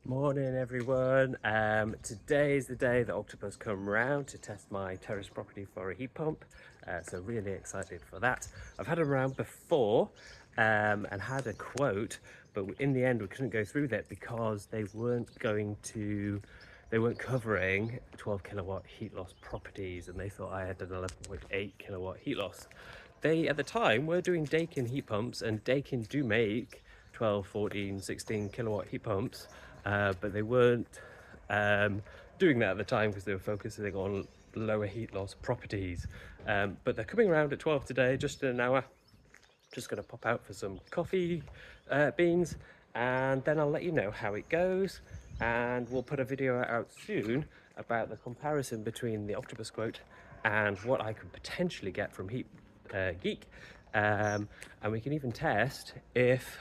Morning everyone. Today is the day that Octopus come round to test my terrace property for a heat pump, so really excited for that. I've had them around before and had a quote, but in the end we couldn't go through that because they weren't covering 12 kilowatt heat loss properties, and they thought I had an 11.8 kilowatt heat loss. They at the time were doing Daikin heat pumps, and Daikin do make 12, 14, 16 kilowatt heat pumps, but they weren't doing that at the time because they were focusing on lower heat loss properties. But they're coming around at 12 today, just in an hour. Just going to pop out for some coffee beans, and then I'll let you know how it goes, and we'll put a video out soon about the comparison between the Octopus quote and what I could potentially get from Geek, and we can even test if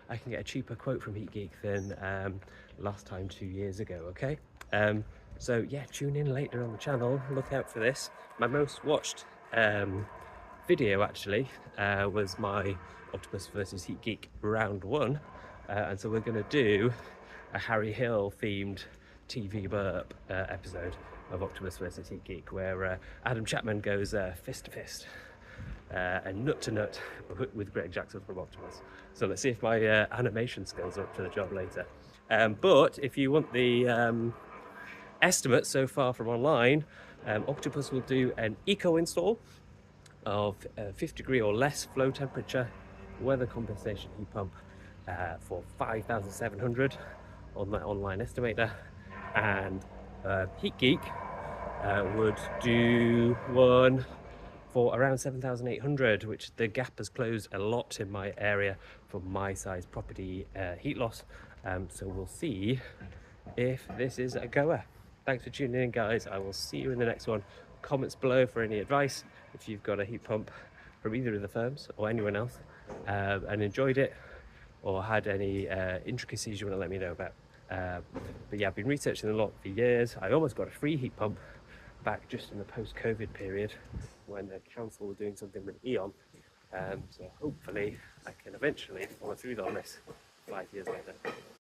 I can get a cheaper quote from HeatGeek than last time 2 years ago. Okay, so yeah, tune in later on the channel, look out for this. My most watched video actually was my Octopus versus HeatGeek round one, and so we're going to do a Harry Hill themed TV burp episode of Octopus versus HeatGeek, where Adam Chapman goes fist to fist and nut to nut with Greg Jackson from Octopus. So let's see if my animation skills are up to the job later. But if you want the estimate so far from online, Octopus will do an eco install of 50 degree or less flow temperature weather compensation heat pump for 5,700 on that online estimator, and HeatGeek would do one for around 7,800, which the gap has closed a lot in my area for my size property heat loss. So we'll see if this is a goer. Thanks for tuning in, guys. I will see you in the next one. Comments below for any advice if you've got a heat pump from either of the firms or anyone else and enjoyed it, or had any intricacies you want to let me know about. But yeah, I've been researching a lot for years. I almost got a free heat pump back just in the post-COVID period when the council were doing something with Eon. So hopefully I can eventually follow through on this 5 years later.